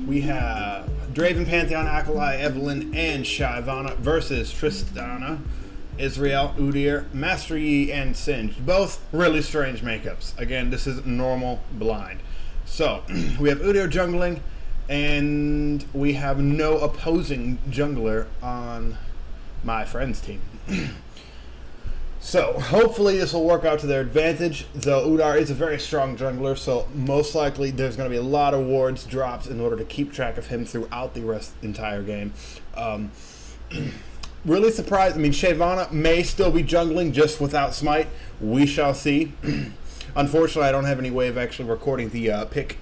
We have Draven, Pantheon, Akalai, Evelyn, and Shyvana versus Tristana, Israel, Udyr, Master Yi, and Singed. Both really strange makeups. Again, this is normal blind. So, we have Udyr jungling, and we have no opposing jungler on my friend's team. So, hopefully this will work out to their advantage, though Udyr is a very strong jungler, so most likely there's going to be a lot of wards dropped in order to keep track of him throughout the entire game. Really surprised. I mean, Shyvana may still be jungling just without Smite. We shall see. Unfortunately, I don't have any way of actually recording the pick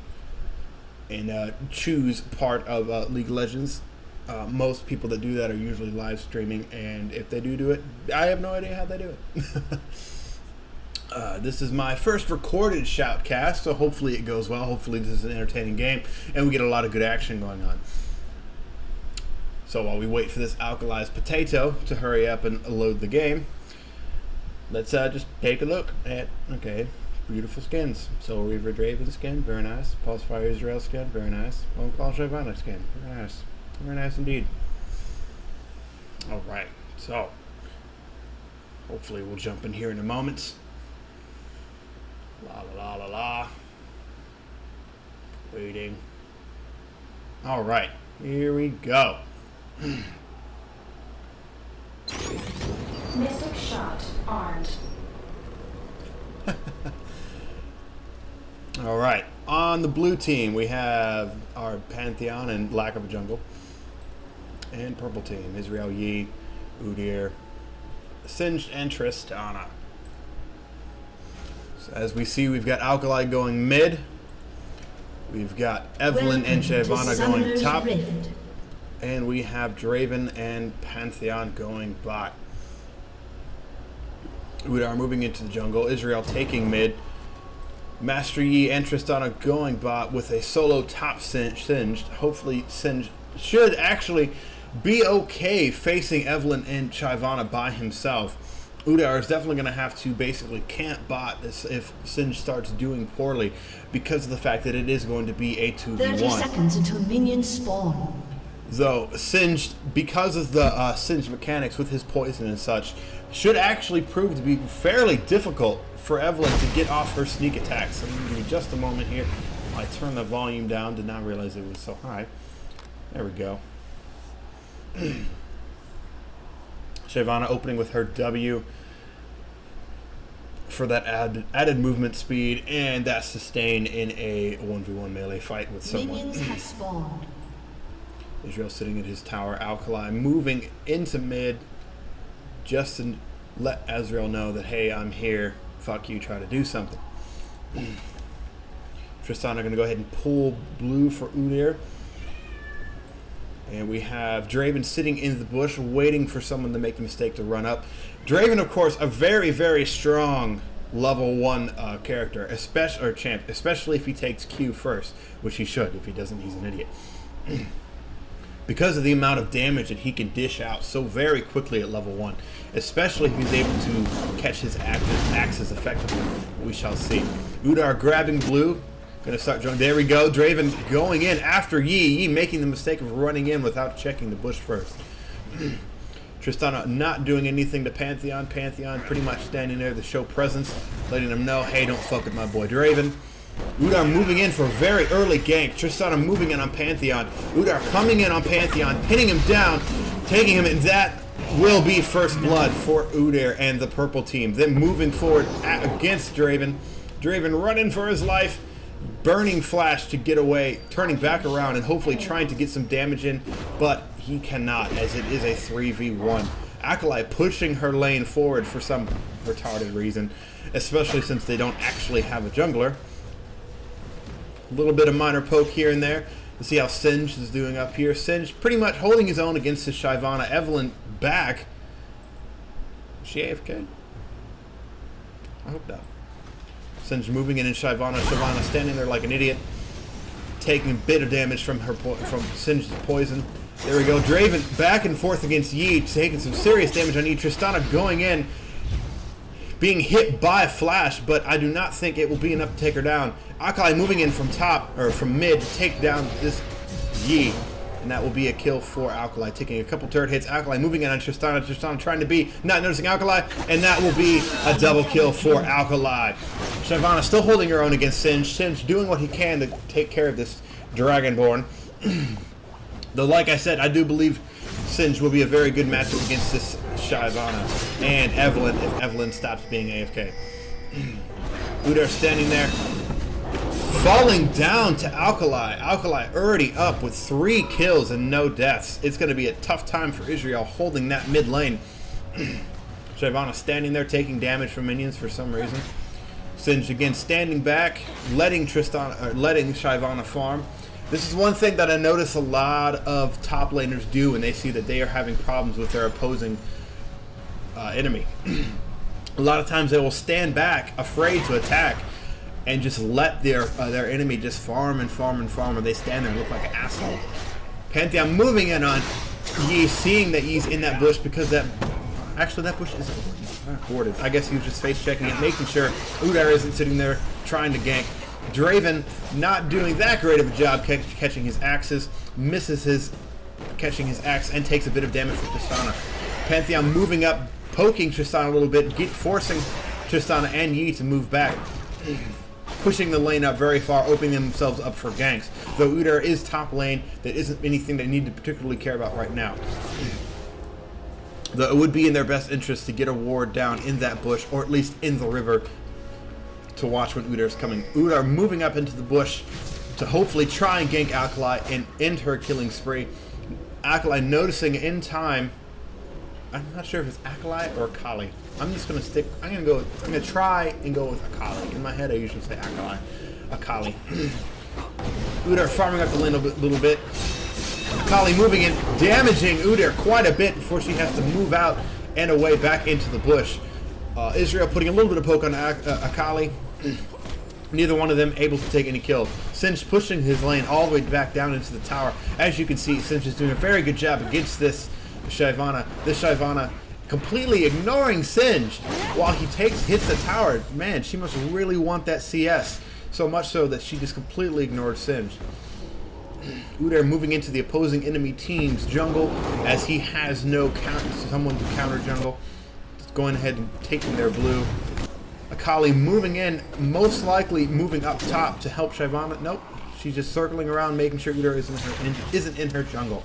and choose part of League of Legends. Most people that do that are usually live streaming, and if they do it, I have no idea how they do it. This is my first recorded shoutcast, so hopefully it goes well. Hopefully this is an entertaining game, and we get a lot of good action going on. So while we wait for this alkalized potato to hurry up and load the game, let's just take a look at, okay, beautiful skins. Soul Reaver Draven skin, very nice. Pulse Fire Israel skin, very nice. Lone Claw Shyvana skin, very nice. Very nice indeed. Alright, so hopefully we'll jump in here in a moment. La la la la la. Waiting. Alright, here we go. Mystic shot armed. Alright, on the blue team we have our Pantheon and lack of a jungle. And purple team, Israel, Yi, Udyr, Singed, and Tristana. So as we see, we've got Alkali going mid. We've got Evelyn and Shyvana going top. Rift. And we have Draven and Pantheon going bot. Udyr moving into the jungle. Israel taking mid. Master Yi and Tristana going bot with a solo top Singed. Hopefully Singed should actually be okay facing Evelyn and Shyvana by himself. Udyr is definitely going to have to basically camp bot this if Singed starts doing poorly, because of the fact that it is going to be a 2v1. 30 seconds until minions spawn. Though Singed, because of the Singed mechanics with his poison and such, should actually prove to be fairly difficult for Evelyn to get off her sneak attacks. So give me just a moment here. I turned the volume down, did not realize it was so high. There we go. Shyvana opening with her W for that added movement speed and that sustain in a 1v1 melee fight with someone. Minions have spawned. Israel sitting in his tower. Alkali moving into mid just to let Ezreal know that, hey, I'm here. Fuck you, try to do something. Tristana going to go ahead and pull blue for Udyr. And we have Draven sitting in the bush waiting for someone to make the mistake to run up. Draven, of course, a very, very strong level 1 character, especially if he takes Q first, which he should. If he doesn't, he's an idiot. Because of the amount of damage that he can dish out so very quickly at level 1, especially if he's able to catch his axes effectively. We shall see. Udyr grabbing blue. Gonna start joining. There we go. Draven going in after Yi. Yi making the mistake of running in without checking the bush first. Tristana not doing anything to Pantheon. Pantheon pretty much standing there to show presence, letting them know, hey, don't fuck with my boy Draven. Udyr moving in for a very early gank. Tristana moving in on Pantheon. Udyr coming in on Pantheon, pinning him down, taking him, and that will be first blood for Udyr and the purple team. Then moving forward against Draven. Draven running for his life. Burning flash to get away, turning back around and hopefully trying to get some damage in, but he cannot, as it is a 3v1. Acolyte pushing her lane forward for some retarded reason, especially since they don't actually have a jungler. A little bit of minor poke here and there. Let's see how Singed is doing up here. Singed pretty much holding his own against his Shyvana. Evelyn back. Is she AFK? I hope not. Singed moving in and Shyvana standing there like an idiot, taking a bit of damage from Singed's poison. There we go. Draven back and forth against Yi, taking some serious damage on Yi. Tristana going in, being hit by a flash, but I do not think it will be enough to take her down. Akai moving in from top, or from mid, to take down this Yi. And that will be a kill for Alkali, taking a couple turret hits. Alkali moving in on Tristana. Tristana trying to be not noticing Alkali, and that will be a double kill for Alkali. Shyvana still holding her own against Singe. Singe doing what he can to take care of this Dragonborn. Though, like I said, I do believe Singe will be a very good matchup against this Shyvana and Evelyn if Evelyn stops being AFK. Udyr standing there, falling down to Alkali. Alkali already up with 3 kills and no deaths. It's going to be a tough time for Israel holding that mid lane. Shyvana standing there taking damage from minions for some reason. Singe again standing back, letting Shyvana farm. This is one thing that I notice a lot of top laners do when they see that they are having problems with their opposing enemy. A lot of times they will stand back, afraid to attack, and just let their enemy just farm and farm and farm, or they stand there and look like an asshole. Pantheon moving in on Yi, seeing that Yi's in that bush because that bush isn't boarded. I guess he was just face checking it, making sure Udyr isn't sitting there trying to gank. Draven not doing that great of a job catching his axes, misses his catching his axe, and takes a bit of damage from Tristana. Pantheon moving up, poking Tristana a little bit, forcing Tristana and Yi to move back, pushing the lane up very far, opening themselves up for ganks. Though Udyr is top lane, that isn't anything they need to particularly care about right now. Though it would be in their best interest to get a ward down in that bush, or at least in the river, to watch when Udyr is coming. Udyr moving up into the bush to hopefully try and gank Alkali and end her killing spree. Alkali noticing in time. I'm not sure if it's Alkali or Akali. I'm gonna try and go with Akali. In my head I usually say Akali. Udyr farming up the lane a little bit. Akali moving in, damaging Udyr quite a bit before she has to move out and away back into the bush. Israel putting a little bit of poke on Akali. Neither one of them able to take any kill. Singe pushing his lane all the way back down into the tower. As you can see, Singe is doing a very good job against this Shyvana. This Shyvana completely ignoring Singe while he hits the tower. Man, she must really want that CS. So much so that she just completely ignored Singe. Udyr moving into the opposing enemy team's jungle as he has no someone to counter jungle. Just going ahead and taking their blue. Akali moving in, most likely moving up top to help Shyvana. Nope, she's just circling around, making sure Udyr isn't in her jungle.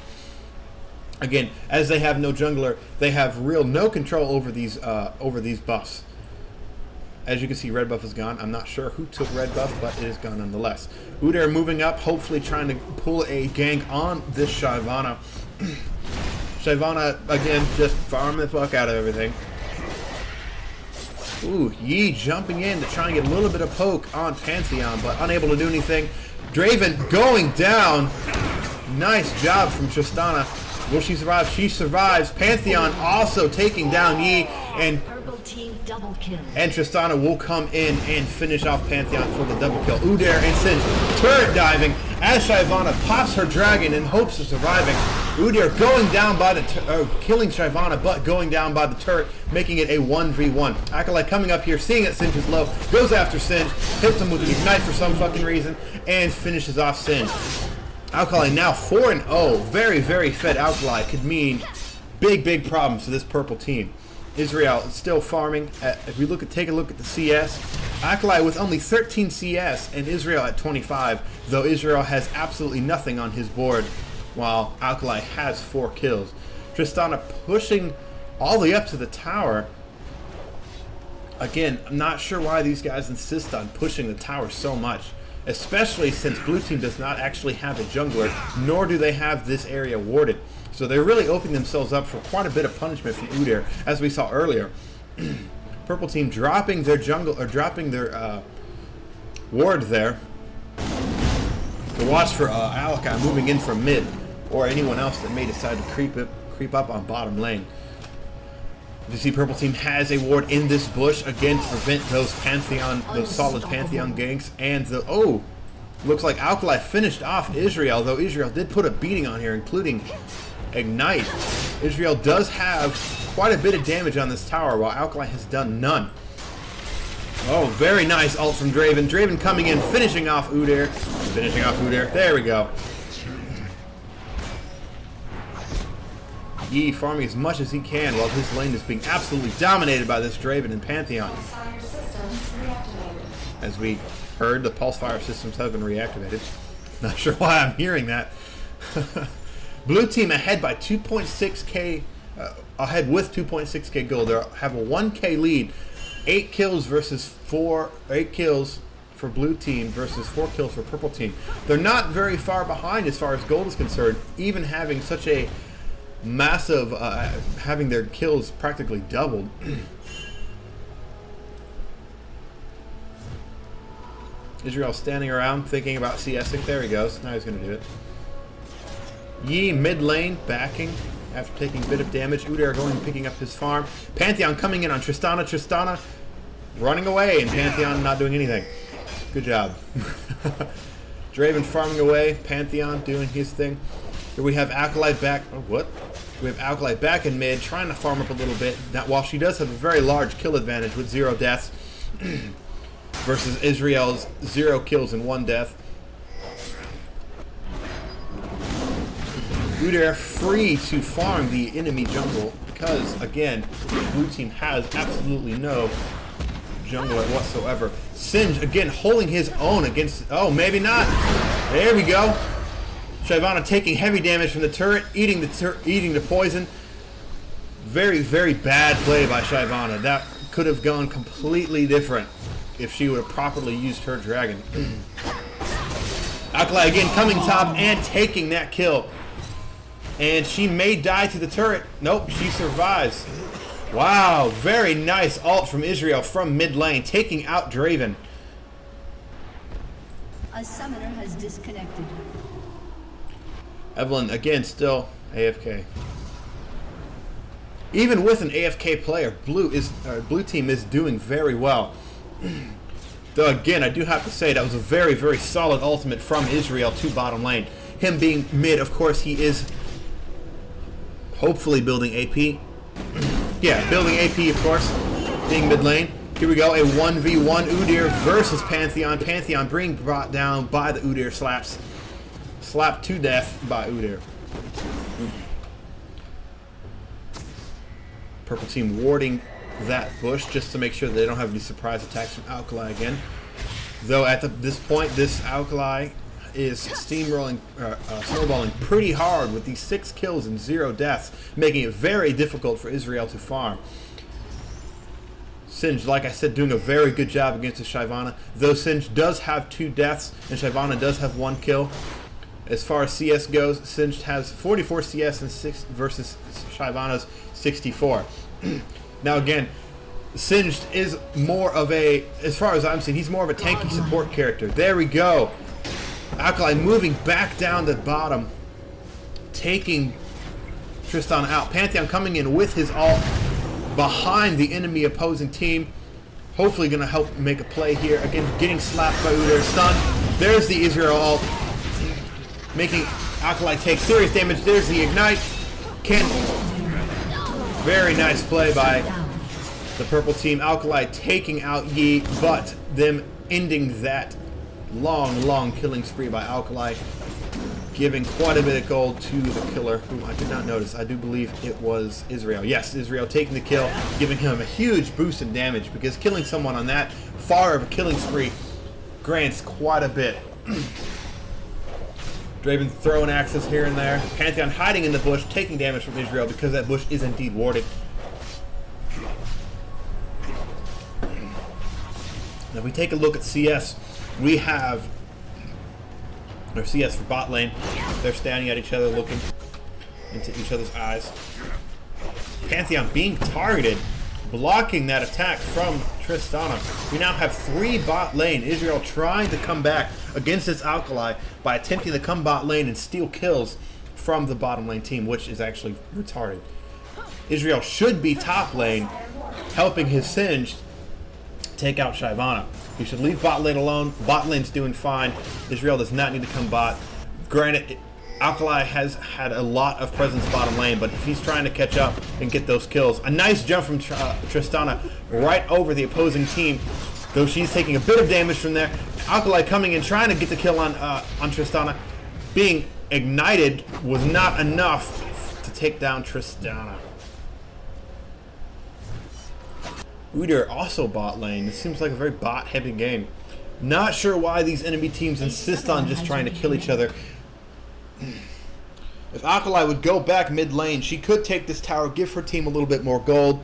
Again, as they have no jungler, they have no control over these buffs. As you can see, red buff is gone. I'm not sure who took red buff, but it is gone nonetheless. Udyr moving up, hopefully trying to pull a gank on this Shyvana. Shyvana, again, just farming the fuck out of everything. Ooh, Yi jumping in to try and get a little bit of poke on Pantheon, but unable to do anything. Draven going down. Nice job from Tristana. Will she survive? She survives. Pantheon also taking down Yi, and double kill. And Tristana will come in and finish off Pantheon for the double kill. Udyr and Singe turret diving as Shyvana pops her dragon in hopes of surviving. Udyr going down by the killing Shyvana, but going down by the turret, making it a 1v1. Acolyte coming up here, seeing that Singe is low, goes after Singe, hits him with the ignite for some fucking reason, and finishes off Singe. Alkali now 4-0. Very, very fed Alkali could mean big problems to this purple team. Israel is still farming. If we take a look at the CS, Alkali with only 13 CS and Israel at 25, though Israel has absolutely nothing on his board, while Alkali has 4 kills. Tristana pushing all the way up to the tower. Again, I'm not sure why these guys insist on pushing the tower so much, especially since blue team does not actually have a jungler, nor do they have this area warded. So they're really opening themselves up for quite a bit of punishment from Udyr, as we saw earlier. Purple team dropping their jungle, or dropping their ward there to watch for Alakai moving in from mid, or anyone else that may decide to creep up on bottom lane. You see, purple team has a ward in this bush again to prevent those solid Pantheon ganks, and looks like Alkali finished off Israel, though Israel did put a beating on here, including ignite. Israel does have quite a bit of damage on this tower, while Alkali has done none. Oh, very nice ult from Draven. Draven coming in, finishing off Udyr. There we go. Yi farming as much as he can while his lane is being absolutely dominated by this Draven and Pantheon. As we heard, the pulse fire systems have been reactivated. Not sure why I'm hearing that. Blue team ahead by 2.6k, ahead with 2.6k gold. They have a 1k lead. 8 kills for blue team versus 4 kills for purple team. They're not very far behind as far as gold is concerned, even having such a massive, having their kills practically doubled. Israel standing around thinking about CSing. There he goes. Now he's going to do it. Yi mid lane backing after taking a bit of damage. Udyr going and picking up his farm. Pantheon coming in on Tristana. Tristana running away and Pantheon not doing anything. Good job. Draven farming away. Pantheon doing his thing. Here we have Acolyte back. Oh, what? We have Acolyte back in mid trying to farm up a little bit. That while she does have a very large kill advantage with 0 deaths versus Israel's 0 kills and 1 death. Udyr free to farm the enemy jungle because, again, blue team has absolutely no jungler whatsoever. Singe, again, holding his own against... Oh, maybe not. There we go. Shyvana taking heavy damage from the turret, eating the poison. Very, very bad play by Shyvana. That could have gone completely different if she would have properly used her dragon. Akala again coming top and taking that kill. And she may die to the turret. Nope, she survives. Wow, very nice ult from Israel from mid lane, taking out Draven. A summoner has disconnected. Evelyn, again, still AFK. Even with an AFK player, blue team is doing very well. Though, again, I do have to say that was a very, very solid ultimate from Israel to bottom lane. Him being mid, of course, he is hopefully building AP. Yeah, building AP, of course, being mid lane. Here we go, a 1v1 Udyr versus Pantheon. Pantheon being brought down by the Udyr slaps. Slapped to death by Udyr. Purple team warding that bush just to make sure that they don't have any surprise attacks from Alkali again. Though at this point, this Alkali is steamrolling, snowballing pretty hard with these 6 kills and 0 deaths, making it very difficult for Israel to farm. Singe, like I said, doing a very good job against the Shyvana. Though Singe does have 2 deaths and Shyvana does have 1 kill. As far as CS goes, Singe has 44 CS and 6 versus Shyvana's 64. Now again, Singed is more of a, as far as I'm seeing, he's more of a tanky support character. There we go. Alkali moving back down the bottom, taking Tristana out. Pantheon coming in with his ult behind the enemy opposing team. Hopefully going to help make a play here. Again, getting slapped by Udyr. Stun. There's the Israel ult, making Alkali take serious damage. There's the ignite. Very nice play by the purple team. Alkali taking out Yi, but them ending that long killing spree by Alkali, giving quite a bit of gold to the killer, who I did not notice. I do believe it was Israel. Yes, Israel taking the kill, giving him a huge boost in damage, because killing someone on that far of a killing spree grants quite a bit. Draven throwing axes here and there. Pantheon hiding in the bush, taking damage from Israel because that bush is indeed warded. Now if we take a look at CS, we have our CS for bot lane. They're standing at each other looking into each other's eyes. Pantheon being targeted, blocking that attack from Tristana. We now have 3 bot lane. Israel trying to come back against this Alkali by attempting to come bot lane and steal kills from the bottom lane team, which is actually retarded. Israel should be top lane, helping his Singed take out Shyvana. He should leave bot lane alone. Bot lane's doing fine. Israel does not need to come bot. Granted, Alkali has had a lot of presence bottom lane, but if he's trying to catch up and get those kills. A nice jump from Tristana right over the opposing team, though she's taking a bit of damage from there. Alkali coming in, trying to get the kill on Tristana. Being ignited was not enough to take down Tristana. Udyr also bot lane. It seems like a very bot-heavy game. Not sure why these enemy teams insist on just trying to kill each other. If Alkali would go back mid lane, she could take this tower, give her team a little bit more gold,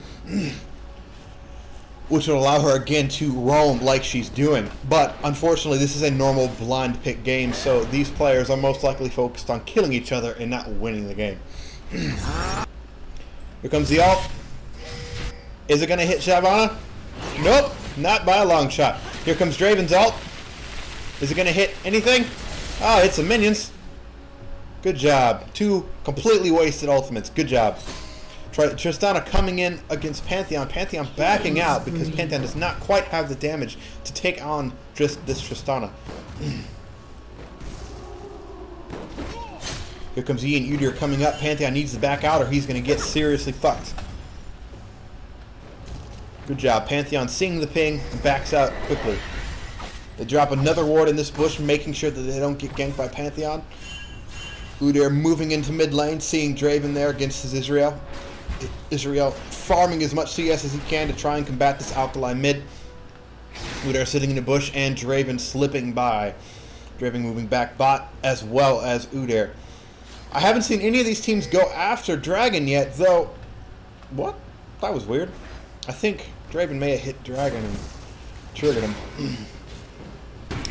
which would allow her again to roam like she's doing. But unfortunately, this is a normal blind pick game, so these players are most likely focused on killing each other and not winning the game. Here comes the ult. Is it going to hit Shyvana? Nope, not by a long shot. Here comes Draven's ult. Is it going to hit anything? Oh, it's the minions. Good job. 2 completely wasted ultimates. Good job. Tristana coming in against Pantheon. Pantheon backing out because Pantheon does not quite have the damage to take on this Tristana. Here comes Yi and Udyr coming up. Pantheon needs to back out or he's going to get seriously fucked. Good job. Pantheon seeing the ping and backs out quickly. They drop another ward in this bush, making sure that they don't get ganked by Pantheon. Udyr moving into mid lane, seeing Draven there against his Israel. Israel farming as much CS as he can to try and combat this Alkali mid. Udyr sitting in the bush and Draven slipping by. Draven moving back bot as well as Udyr. I haven't seen any of these teams go after Dragon yet, though. What? That was weird. I think Draven may have hit Dragon and triggered him.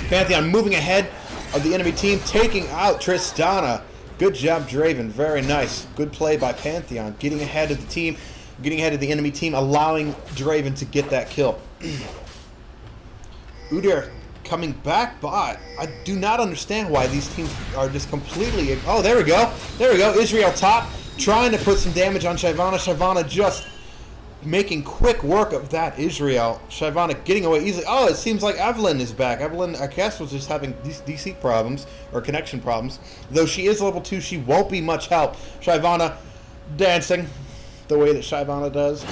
Pantheon moving ahead of the enemy team, taking out Tristana. Good job, Draven. Very nice. Good play by Pantheon. Getting ahead of the team, getting ahead of the enemy team, allowing Draven to get that kill. Udyr coming back bot. I do not understand why these teams are just completely... Oh, there we go. There we go. Israel top, trying to put some damage on Shyvana. Shyvana just making quick work of that Israel. Shyvana getting away easily. Oh, it seems like Evelyn is back. Evelyn, I guess, was just having DC problems or connection problems. Though she is level 2, she won't be much help. Shyvana dancing the way that Shyvana does.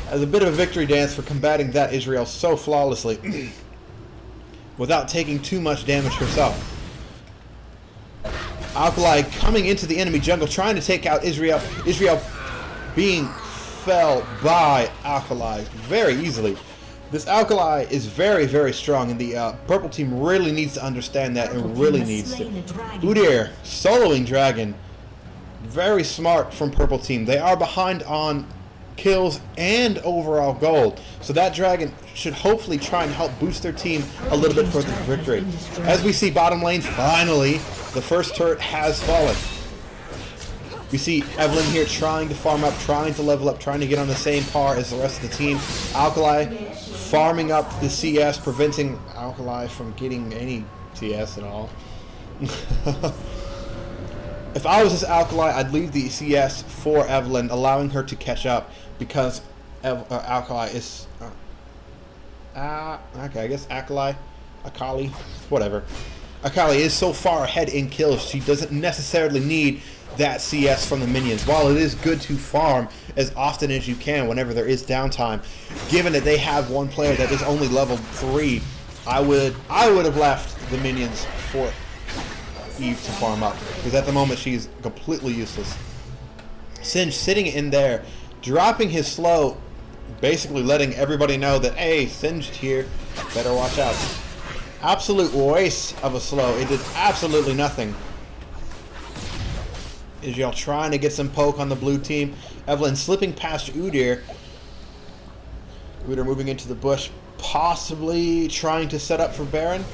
As a bit of a victory dance for combating that Israel so flawlessly without taking too much damage herself. Alkali coming into the enemy jungle, trying to take out Israel. Israel being fell by Alkali very easily. This Alkali is very, very strong, and the purple team really needs to understand that and really needs to. Udyr soloing Dragon. Very smart from purple team. They are behind on kills and overall gold, so that Dragon should hopefully try and help boost their team a little bit further to victory. As we see bottom lane, finally, the first turret has fallen. We see Evelyn here trying to farm up, trying to level up, trying to get on the same par as the rest of the team. Alkali farming up the CS, preventing Alkali from getting any CS at all. If I was this Alkali, I'd leave the CS for Evelyn, allowing her to catch up, because Alkali is... okay, I guess Akali, whatever. Akali is so far ahead in kills, she doesn't necessarily need that CS from the minions. While it is good to farm as often as you can whenever there is downtime, given that they have one player that is only level 3, I would have left the minions for Eve to farm up, because at the moment she's completely useless. Singed sitting in there, dropping his slow, basically letting everybody know that, hey, Singed here, better watch out. Absolute waste of a slow. It did absolutely nothing. Israel trying to get some poke on the blue team. Evelyn slipping past Udyr. Udyr moving into the bush, possibly trying to set up for Baron.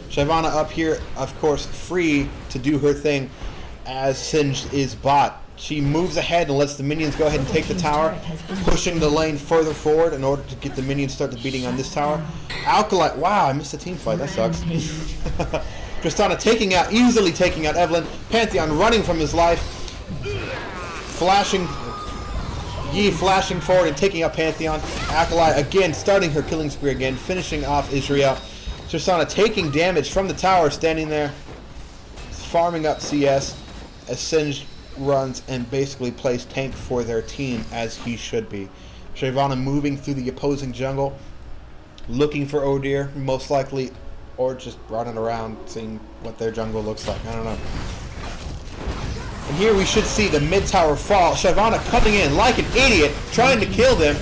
Shyvana up here, of course, free to do her thing as Singed is bot. She moves ahead and lets the minions go ahead and take the tower, pushing the lane further forward in order to get the minions started beating on this tower. Alkali, wow, I missed a team fight. That sucks. Tristana easily taking out Evelyn. Pantheon running from his life. Yi flashing forward and taking out Pantheon. Alkali again starting her killing spree again, finishing off Israel. Tristana taking damage from the tower, standing there, farming up CS as Singed runs and basically plays tank for their team as he should be. Shyvana moving through the opposing jungle, looking for Udyr, most likely, or just running around seeing what their jungle looks like. I don't know. And here we should see the mid tower fall. Shyvana coming in like an idiot, trying to kill them.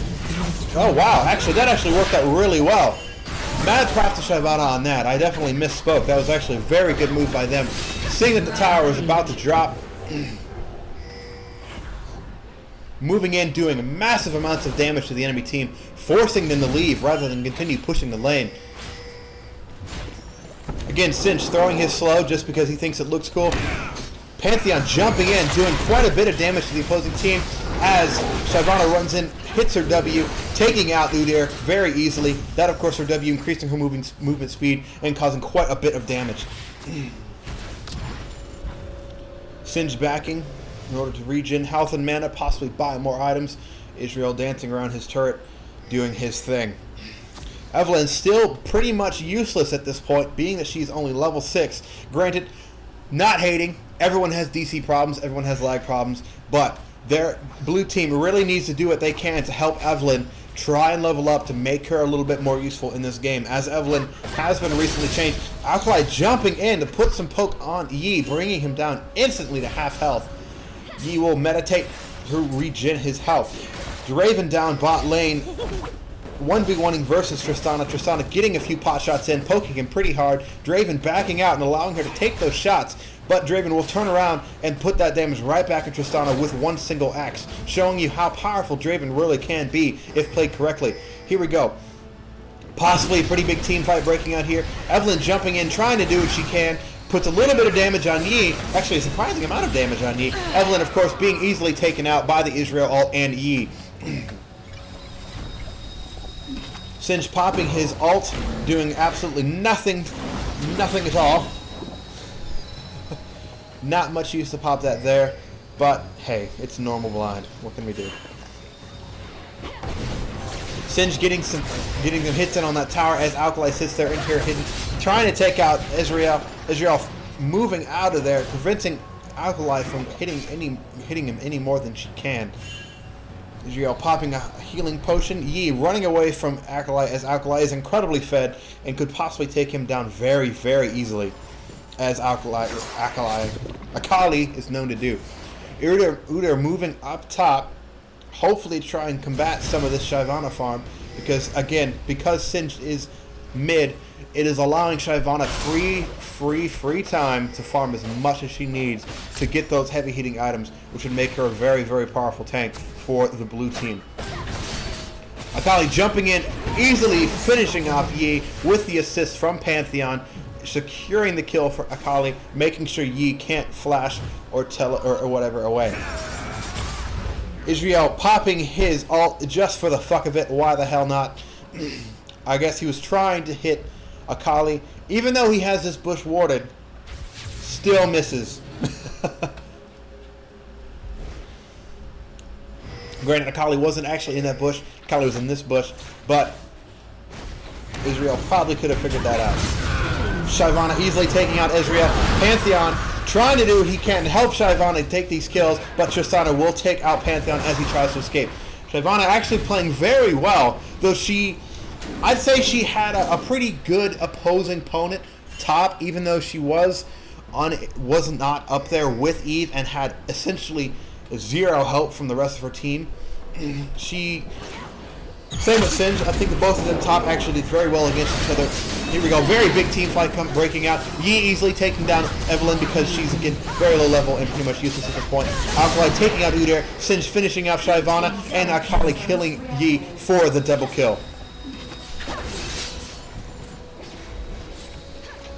Oh wow, actually that actually worked out really well. Mad props to Shyvana on that. I definitely misspoke. That was actually a very good move by them. Seeing that the tower was about to drop. Moving in, doing massive amounts of damage to the enemy team, forcing them to leave rather than continue pushing the lane. Again, Singe throwing his slow just because he thinks it looks cool. Pantheon jumping in, doing quite a bit of damage to the opposing team as Shyvana runs in, hits her W, taking out Udyr very easily. That, of course, her W increasing her movement speed and causing quite a bit of damage. Singe backing in order to regen health and mana, possibly buy more items. Israel dancing around his turret, doing his thing. Evelyn still pretty much useless at this point, being that she's only level 6. Granted, not hating. Everyone has DC problems, everyone has lag problems, but their blue team really needs to do what they can to help Evelyn try and level up to make her a little bit more useful in this game, as Evelyn has been recently changed. Alkali jumping in to put some poke on Yi, bringing him down instantly to half health. Yi will meditate to regen his health. Draven down bot lane, 1v1ing versus Tristana. Tristana getting a few pot shots in, poking him pretty hard. Draven backing out and allowing her to take those shots. But Draven will turn around and put that damage right back at Tristana with one single axe, showing you how powerful Draven really can be if played correctly. Here we go. Possibly a pretty big team fight breaking out here. Evelyn jumping in, trying to do what she can. Puts a little bit of damage on Yi. Actually, a surprising amount of damage on Yi. Evelyn, of course, being easily taken out by the Israel ult and Yi. Singe popping his ult, doing absolutely nothing at all. Not much use to pop that there, but hey, it's normal blind. What can we do? Singe getting some hits in on that tower as Alkali sits there in here hidden, trying to take out Israel. Israel moving out of there, preventing Alkali from hitting him any more than she can. Israel popping a healing potion. Yi running away from Alkali as Alkali is incredibly fed and could possibly take him down very, very easily, as Akali is known to do. Udyr moving up top, hopefully try and combat some of this Shyvana farm, because again, because Singe is mid, it is allowing Shyvana free time to farm as much as she needs to get those heavy hitting items, which would make her a very, very powerful tank for the blue team. Akali jumping in, easily finishing off Yi with the assist from Pantheon, securing the kill for Akali, making sure Yi can't flash or whatever away. Israel popping his ult just for the fuck of it. Why the hell not? I guess he was trying to hit Akali, even though he has this bush warded. Still misses. Granted, Akali wasn't actually in that bush. Akali was in this bush, but Israel probably could have figured that out. Shyvana easily taking out Israel. Pantheon trying to do what he can to help Shyvana take these kills, but Tristana will take out Pantheon as he tries to escape. Shyvana actually playing very well, though I'd say she had a pretty good opposing opponent top, even though she was not up there with Eve and had essentially zero help from the rest of her team. Same with Singe. I think that both of them top actually did very well against each other. Here we go. Very big team fight breaking out. Yi easily taking down Evelyn because she's, again, very low level and pretty much useless at this point. Alkali taking out Udyr. Singe finishing off Shyvana. And Akali killing Yi for the double kill.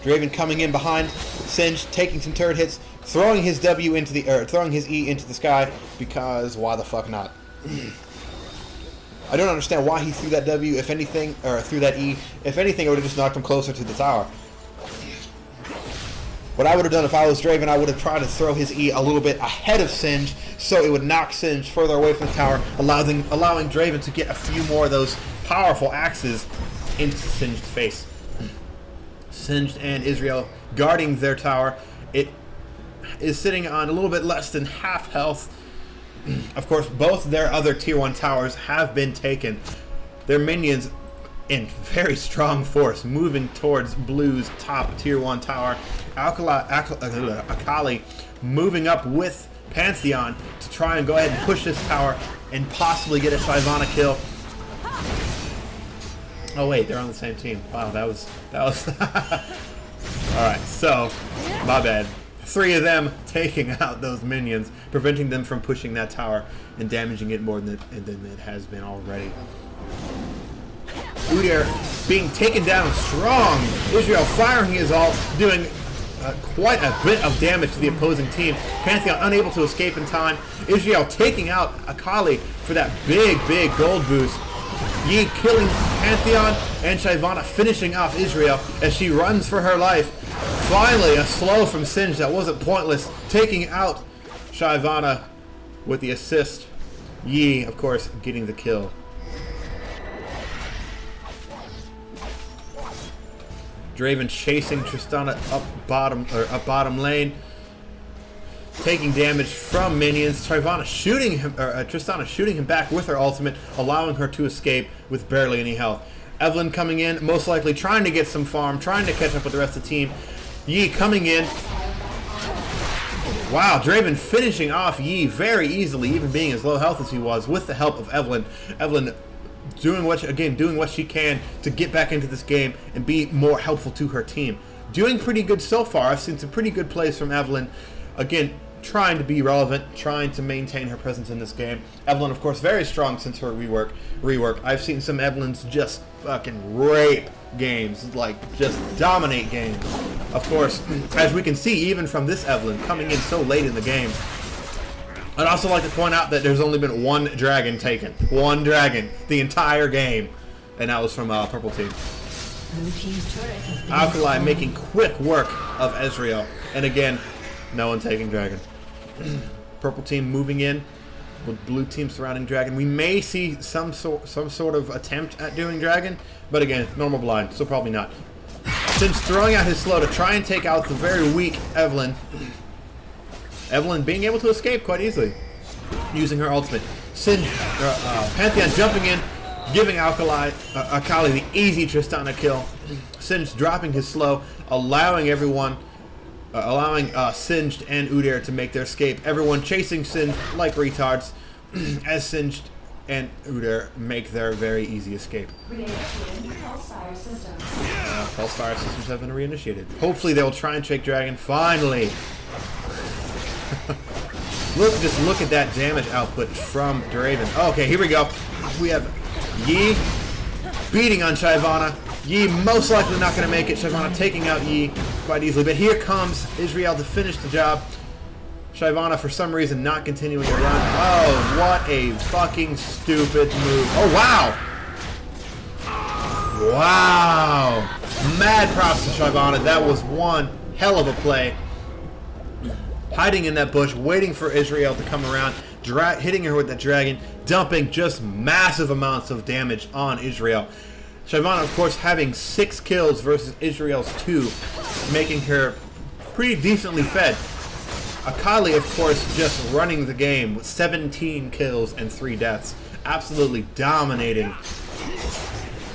Draven coming in behind Singe, taking some turret hits, throwing his throwing his E into the sky, because why the fuck not? I don't understand why he threw that W, if anything, or threw that E. If anything, it would have just knocked him closer to the tower. What I would have done if I was Draven, I would have tried to throw his E a little bit ahead of Singe, so it would knock Singe further away from the tower, allowing Draven to get a few more of those powerful axes into Singe's face. Singe and Israel guarding their tower. It is sitting on a little bit less than half health. Of course, both their other tier 1 towers have been taken. Their minions in very strong force moving towards Blue's top tier 1 tower. Akali moving up with Pantheon to try and go ahead and push this tower and possibly get a Shyvana kill. Oh wait, they're on the same team. Wow, that was Alright, so my bad. 3 of them taking out those minions, preventing them from pushing that tower and damaging it more than it has been already. Udyr being taken down strong. Israel firing his ult, doing quite a bit of damage to the opposing team. Pantheon unable to escape in time. Israel taking out Akali for that big gold boost. Yi killing Pantheon, and Shyvana finishing off Israel as she runs for her life. Finally, a slow from Singed that wasn't pointless, taking out Shyvana with the assist. Yi, of course, getting the kill. Draven chasing Tristana up bottom lane, taking damage from minions. Tristana shooting him back with her ultimate, allowing her to escape with barely any health. Evelyn coming in, most likely trying to get some farm, trying to catch up with the rest of the team. Yi coming in. Wow, Draven finishing off Yi very easily, even being as low health as he was, with the help of Evelyn. Evelyn doing what she can to get back into this game and be more helpful to her team. Doing pretty good so far. I've seen some pretty good plays from Evelyn. Again, trying to be relevant, trying to maintain her presence in this game. Evelyn, of course, very strong since her rework. I've seen some Evelyns just fucking rape games, like just dominate games. Of course, as we can see, even from this Evelyn coming in so late in the game. I'd also like to point out that there's only been 1 dragon taken. 1 dragon the entire game. And that was from Purple Team. Alkali making quick work of Ezreal. And again, no one taking dragon. Purple Team moving in with Blue Team surrounding dragon. We may see some sort of attempt at doing dragon. But again, normal blind, so probably not. Since throwing out his slow to try and take out the very weak Evelyn. Evelyn being able to escape quite easily, using her ultimate. Pantheon jumping in, giving Akali the easy Tristana kill. Singed dropping his slow, allowing Singed and Udyr to make their escape. Everyone chasing Singed like retards, as Singed and Udyr make their very easy escape. Pulse fire systems have been reinitiated. Hopefully they will try and take dragon. Finally. Just look at that damage output from Draven. Okay, here we go. We have Yi beating on Shyvana. Yi most likely not going to make it. Shyvana taking out Yi quite easily. But here comes Israel to finish the job. Shyvana, for some reason, not continuing to run. Oh, what a fucking stupid move. Oh, wow. Wow. Mad props to Shyvana. That was one hell of a play. Hiding in that bush, waiting for Israel to come around, hitting her with that dragon, dumping just massive amounts of damage on Israel. Shyvana, of course, having 6 kills versus Israel's 2, making her pretty decently fed. Akali, of course, just running the game with 17 kills and 3 deaths. Absolutely dominating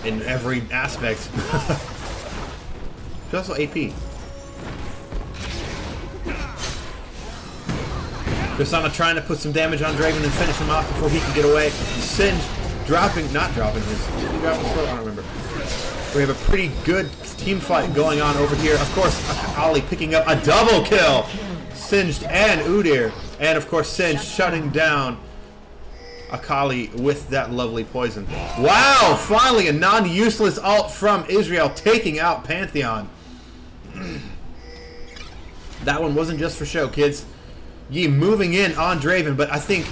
in every aspect. She's also AP. Tristana trying to put some damage on Draven and finish him off before he can get away. Singed not dropping his. I don't remember. We have a pretty good team fight going on over here. Of course, Akali picking up a double kill. Singed and Udyr. And of course, Singed shutting down Akali with that lovely poison. Wow! Finally, a non-useless ult from Israel taking out Pantheon. That one wasn't just for show, kids. Yi moving in on Draven, but I think...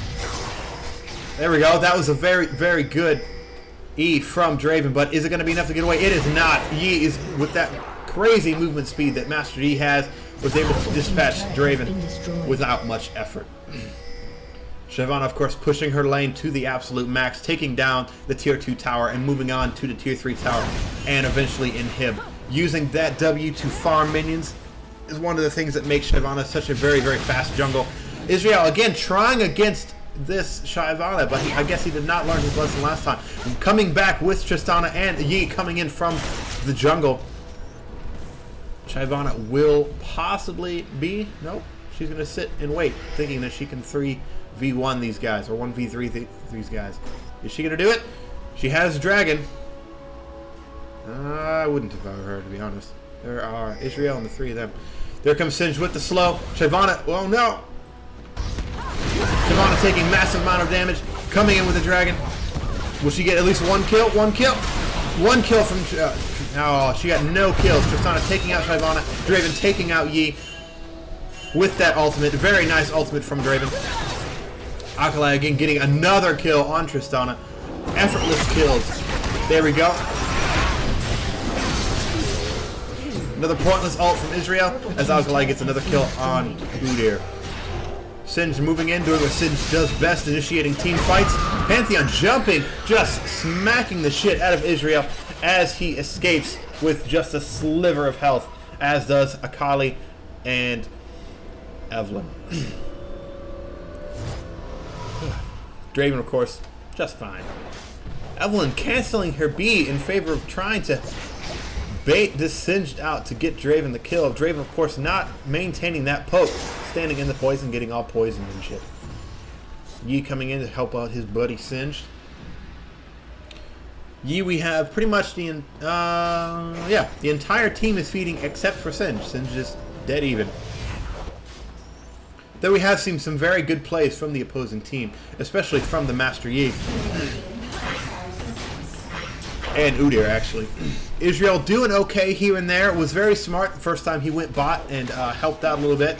There we go. That was a very, very good E from Draven, but is it going to be enough to get away? It is not. Yi is, with that crazy movement speed that Master Yi has, was able to dispatch Draven without much effort. Shyvana, of course, pushing her lane to the absolute max, taking down the tier 2 tower and moving on to the tier 3 tower and eventually inhib. Using that W to farm minions is one of the things that makes Shyvana such a very, very fast jungle. Israel, again, trying against this Shyvana, but I guess he did not learn his lesson last time. Coming back with Tristana and Yi coming in from the jungle. Shyvana will possibly be... Nope. she's going to sit and wait, thinking that she can 3v1 these guys, or 1v3 these guys. Is she going to do it? She has Dragon. I wouldn't if I were her, to be honest. There are Israel and the three of them. There comes Singe with the slow. Shyvana, well, no. Shyvana taking massive amount of damage, coming in with the Dragon. Will she get at least one kill? One kill. One kill from... oh, she got no kills. Tristana taking out Shyvana. Draven taking out Yi with that ultimate. Very nice ultimate from Draven. Akalai again getting another kill on Tristana. Effortless kills. There we go. Another pointless ult from Israel as Akalai gets another kill on Udyr. Singe moving in, doing what Singe does best, initiating team fights. Pantheon jumping, just smacking the shit out of Israel as he escapes with just a sliver of health, as does Akali and Evelyn. Draven, of course, just fine. Evelyn canceling her B in favor of trying to bait this Singed out to get Draven the kill. Draven, of course, not maintaining that poke, standing in the poison, getting all poisoned and shit. Yi coming in to help out his buddy Singed. Yi, we have pretty much the entire team is feeding except for Singe. Singe is dead even. Though we have seen some very good plays from the opposing team, especially from the Master Yi. And Udyr, actually. Israel doing okay here and there. Was very smart the first time he went bot and helped out a little bit.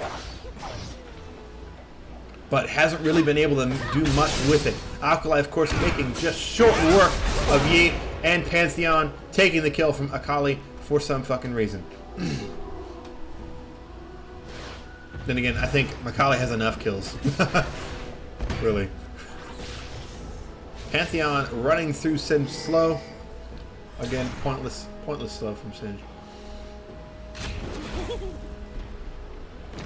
But hasn't really been able to do much with it. Akalai, of course, making just short work of Yi, and Pantheon taking the kill from Akali for some fucking reason. Then again, I think Akali has enough kills. Really. Pantheon running through Singe slow. Again, pointless slow from Singe.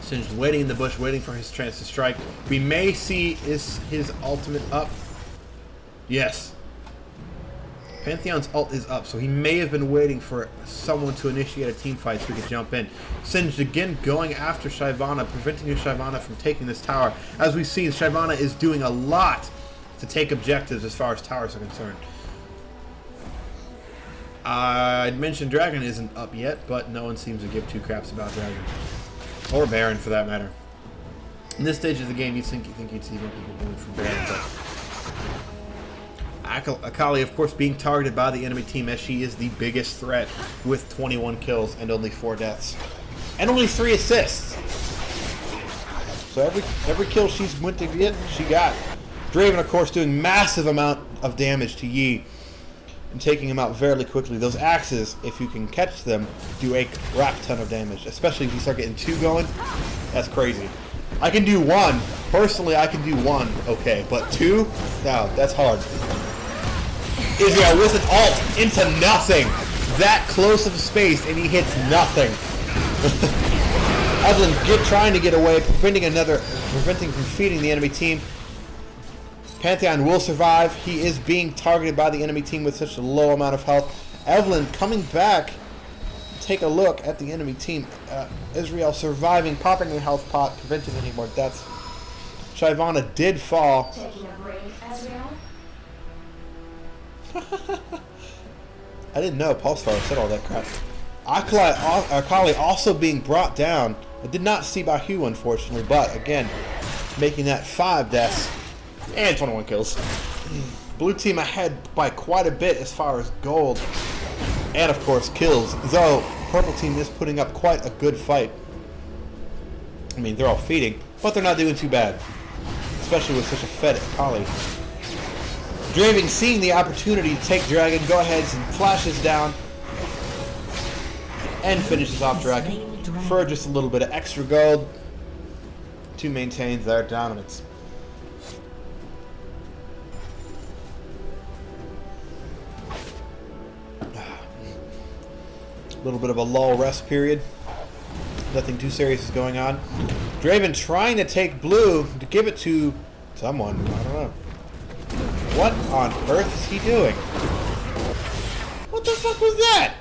Singe waiting in the bush, waiting for his chance to strike. We may see his ultimate up. Yes. Pantheon's ult is up, so he may have been waiting for someone to initiate a team fight so he could jump in. Singed again going after Shyvana, preventing Shyvana from taking this tower. As we've seen, Shyvana is doing a lot to take objectives as far as towers are concerned. I'd mentioned Dragon isn't up yet, but no one seems to give two craps about Dragon. Or Baron, for that matter. In this stage of the game, you'd think you'd see more people going for Baron, but... Akali, of course, being targeted by the enemy team as she is the biggest threat with 21 kills and only 4 deaths. And only 3 assists! So every kill she's went to get, she got. Draven, of course, doing massive amount of damage to Yi. And taking him out fairly quickly. Those axes, if you can catch them, do a crap ton of damage. Especially if you start getting 2 going. That's crazy. I can do 1. Personally, I can do 1. Okay, but 2? No, that's hard. Israel with an ult into nothing. That close of space, and he hits nothing. Evelyn trying to get away, preventing from feeding the enemy team. Pantheon will survive. He is being targeted by the enemy team with such a low amount of health. Evelyn coming back. Take a look at the enemy team. Israel surviving, popping the health pot, preventing any more deaths. Shyvana did fall. Taking a break, Ezreal? I didn't know Pulsar said all that crap. Akali also being brought down. I did not see Bahu, unfortunately, but again, making that 5 deaths. And 21 kills. Blue team ahead by quite a bit as far as gold. And of course kills. Though purple team is putting up quite a good fight. I mean, they're all feeding, but they're not doing too bad. Especially with such a fed Akali. Draven seeing the opportunity to take Dragon, go ahead and flashes down. And finishes off Dragon for just a little bit of extra gold to maintain their dominance. A little bit of a lull rest period. Nothing too serious is going on. Draven trying to take blue to give it to someone. I don't know. What on earth is he doing? What the fuck was that?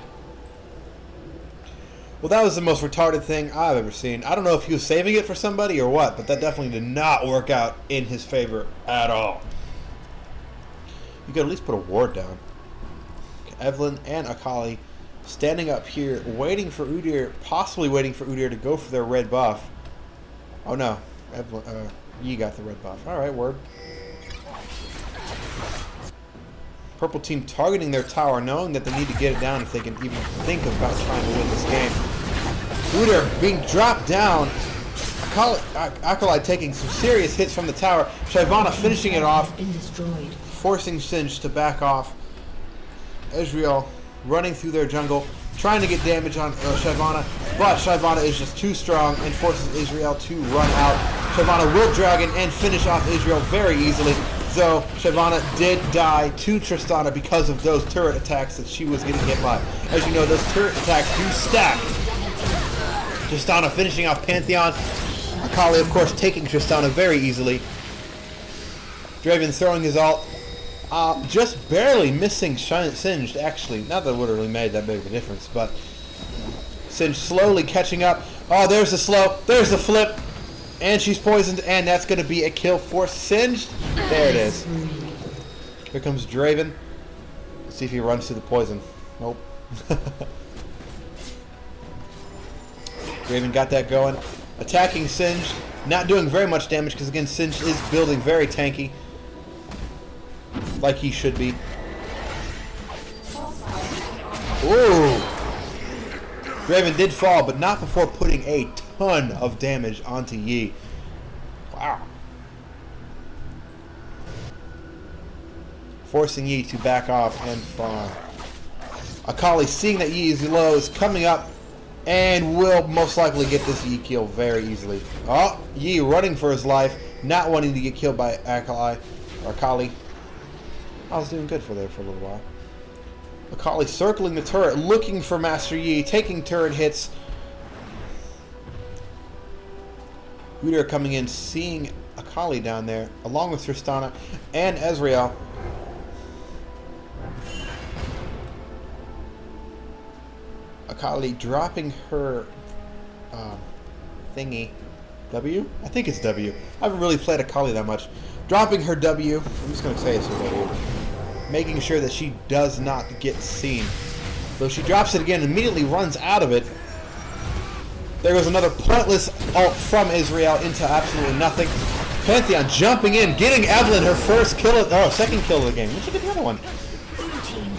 Well, that was the most retarded thing I've ever seen. I don't know if he was saving it for somebody or what, but that definitely did not work out in his favor at all. You could at least put a ward down. Evelyn and Akali standing up here, waiting for Udyr, possibly waiting for Udyr to go for their red buff. Oh no, Evelyn, Yi got the red buff. Alright, word. Purple team targeting their tower, knowing that they need to get it down if they can even think about trying to win this game. Udyr being dropped down. Akali taking some serious hits from the tower. Shyvana finishing it off, forcing Singed to back off. Ezreal running through their jungle, trying to get damage on Shyvana, but Shyvana is just too strong and forces Ezreal to run out. Shyvana will dragon and finish off Ezreal very easily, though Shyvana did die to Tristana because of those turret attacks that she was getting hit by. As you know, those turret attacks do stack. Tristana finishing off Pantheon. Akali, of course, taking Tristana very easily. Draven throwing his ult. Just barely missing Singed, actually. Not that it would have really made that big of a difference, but Singed slowly catching up. Oh, there's the slow. There's the flip. And she's poisoned, and that's going to be a kill for Singed. There it is. Here comes Draven. Let's see if he runs through the poison. Nope. Draven got that going. Attacking Singed. Not doing very much damage because, again, Singed is building very tanky. Like he should be. Ooh! Draven did fall, but not before putting a ton of damage onto Yi. Wow. Forcing Yi to back off and farm. Akali, seeing that Yi is low, is coming up and will most likely get this Yi kill very easily. Oh, Yi running for his life, not wanting to get killed by Akali. I was doing good for there for a little while. Akali circling the turret, looking for Master Yi, taking turret hits. Udyr coming in, seeing Akali down there, along with Tristana and Ezreal. Akali dropping her thingy. W? I think it's W. I haven't really played Akali that much. Dropping her W. I'm just going to say it's her W. Making sure that she does not get seen. So she drops it again, immediately runs out of it. There goes another pointless ult from Ezreal into absolutely nothing. Pantheon jumping in, getting Evelyn her first kill, second kill of the game. When did she get the other one?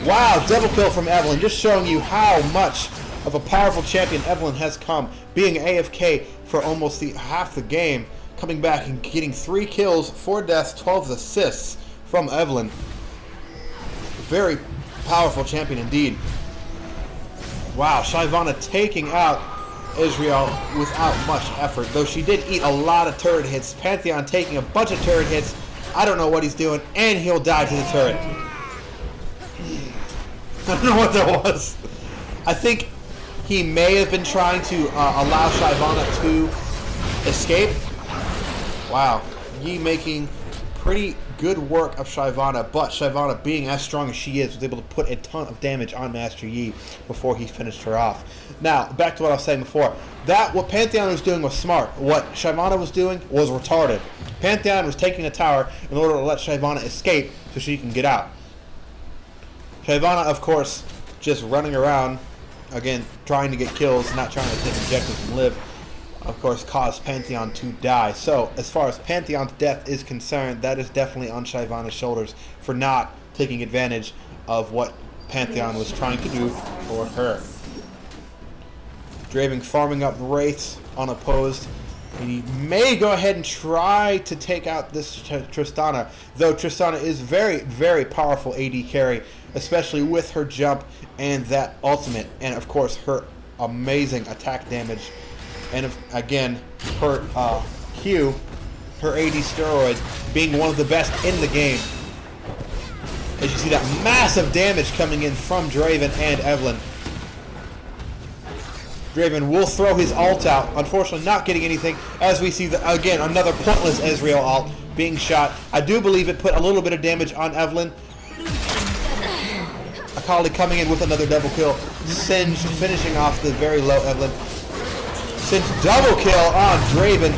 Wow, double kill from Evelyn, just showing you how much of a powerful champion Evelyn has come, being AFK for almost half the game, coming back and getting 3 kills, 4 deaths, 12 assists from Evelyn. Very powerful champion indeed. Wow, Shyvana taking out Ezreal without much effort, though she did eat a lot of turret hits. Pantheon taking a bunch of turret hits. I don't know what he's doing, and he'll die to the turret. I don't know what that was. I think he may have been trying to allow Shyvana to escape. Wow, Yi making pretty good work of Shyvana, but Shyvana, being as strong as she is, was able to put a ton of damage on Master Yi before he finished her off. Now, back to what I was saying before. What Pantheon was doing was smart. What Shyvana was doing was retarded. Pantheon was taking a tower in order to let Shyvana escape so she can get out. Shyvana, of course, just running around, again, trying to get kills, not trying to take objectives and live, of course, caused Pantheon to die. So, as far as Pantheon's death is concerned, that is definitely on Shyvana's shoulders for not taking advantage of what Pantheon was trying to do for her. Draven farming up Wraiths unopposed. He may go ahead and try to take out this Tristana, though Tristana is very, very powerful AD carry, especially with her jump and that ultimate, and of course her amazing attack damage. And again, her Q, her AD steroid, being one of the best in the game. As you see that massive damage coming in from Draven and Evelyn. Draven will throw his ult out, unfortunately not getting anything, as we see, again, another pointless Ezreal ult being shot. I do believe it put a little bit of damage on Evelyn. Akali coming in with another double kill. Singed finishing off the very low Evelyn. Singed double kill on Draven.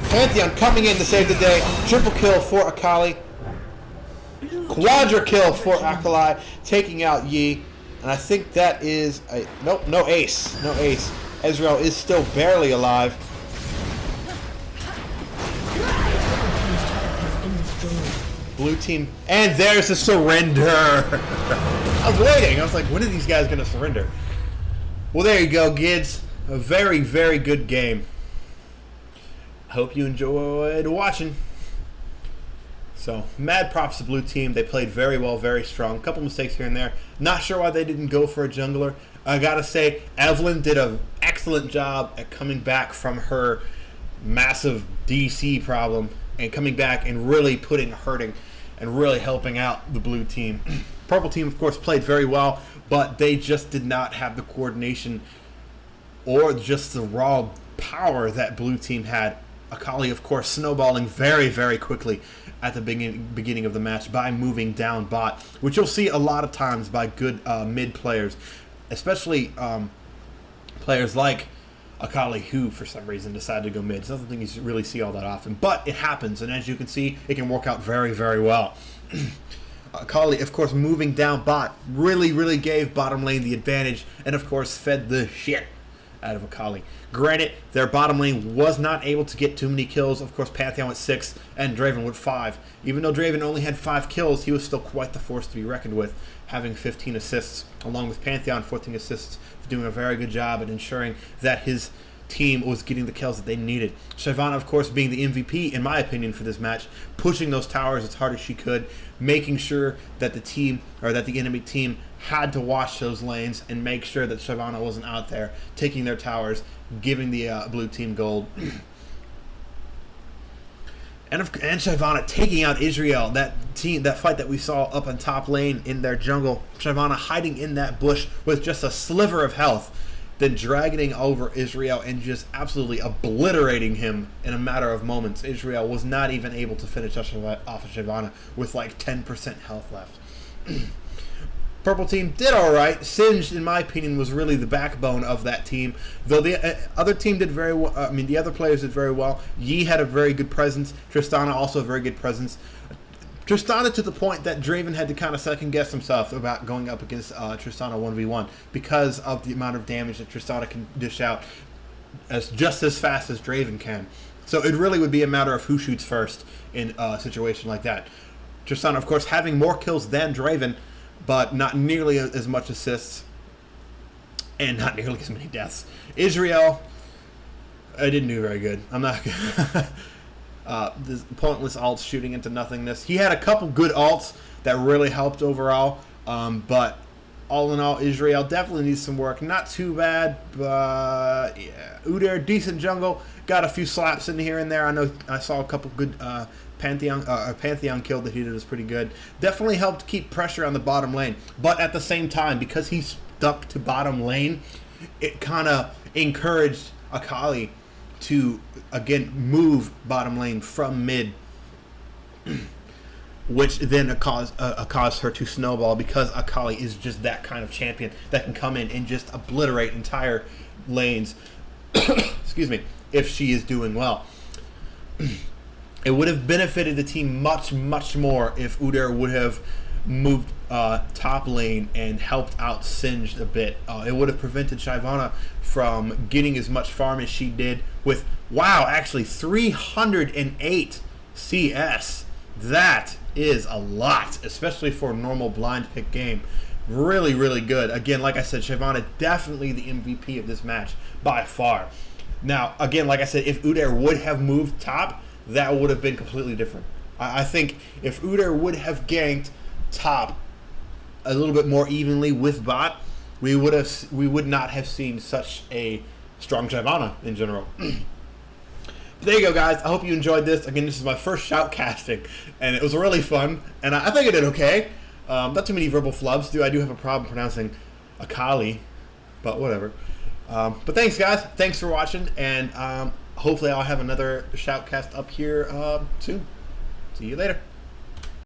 Pantheon coming in to save the day. Triple kill for Akali. Quadra kill for Akali, taking out Yi. And I think that is a... Nope, no ace. No ace. Ezreal is still barely alive. Blue team... And there's a surrender! I was waiting. I was like, when are these guys going to surrender? Well, there you go, kids. A very, very good game. Hope you enjoyed watching. So, mad props to blue team. They played very well, very strong. A couple mistakes here and there. Not sure why they didn't go for a jungler. I gotta say, Evelyn did an excellent job at coming back from her massive DC problem and coming back and really hurting and really helping out the blue team. Purple team, of course, played very well, but they just did not have the coordination or just the raw power that blue team had. Akali, of course, snowballing very, very quickly at the beginning of the match by moving down bot, which you'll see a lot of times by good mid players, especially players like Akali, who for some reason decided to go mid. It's not something you really see all that often, but it happens, and as you can see, it can work out very, very well. Akali, of course, moving down bot really, really gave bottom lane the advantage, and of course fed the shit out of Akali. Granted, their bottom lane was not able to get too many kills. Of course, Pantheon with 6 and Draven with 5. Even though Draven only had 5 kills, he was still quite the force to be reckoned with, having 15 assists, along with Pantheon 14 assists, doing a very good job at ensuring that his team was getting the kills that they needed. Shyvana, of course, being the MVP, in my opinion, for this match, pushing those towers as hard as she could, making sure that the team, or that the enemy team, had to watch those lanes and make sure that Shyvana wasn't out there taking their towers, giving the blue team gold. And Shyvana taking out Israel, that fight that we saw up on top lane in their jungle. Shyvana hiding in that bush with just a sliver of health, then dragging over Israel and just absolutely obliterating him in a matter of moments. Israel was not even able to finish off of Shyvana with like 10% health left. Purple team did all right. Singed, in my opinion, was really the backbone of that team. Though the other team did very well. I mean, the other players did very well. Yi had a very good presence. Tristana also a very good presence. Tristana to the point that Draven had to kind of second guess himself about going up against Tristana 1v1 because of the amount of damage that Tristana can dish out just as fast as Draven can. So it really would be a matter of who shoots first in a situation like that. Tristana, of course, having more kills than Draven, but not nearly as much assists and not nearly as many deaths. Israel, I didn't do very good. I'm not good. This pointless alts shooting into nothingness. He had a couple good alts that really helped overall, but all in all, Israel definitely needs some work. Not too bad, but yeah. Udyr, decent jungle. Got a few slaps in here and there. I know I saw a couple good Pantheon kill that he did was pretty good. Definitely helped keep pressure on the bottom lane. But at the same time, because he stuck to bottom lane, it kind of encouraged Akali to, again, move bottom lane from mid, which then caused her to snowball because Akali is just that kind of champion that can come in and just obliterate entire lanes, excuse me, if she is doing well. It would have benefited the team much, much more if Udyr would have moved top lane and helped out Singed a bit. It would have prevented Shyvana from getting as much farm as she did with, wow, actually 308 CS. That is a lot, especially for a normal blind pick game. Really, really good. Again, like I said, Shyvana definitely the MVP of this match by far. Now, again, like I said, if Udyr would have moved top, that would have been completely different. I think if Udyr would have ganked top a little bit more evenly with bot, we would not have seen such a strong Shyvana in general. But there you go, guys. I hope you enjoyed this. Again, this is my first shoutcasting, and it was really fun, and I think I did okay. Not too many verbal flubs. I do have a problem pronouncing Akali, but whatever. But thanks, guys. Thanks for watching, and hopefully I'll have another shoutcast up here soon. See you later.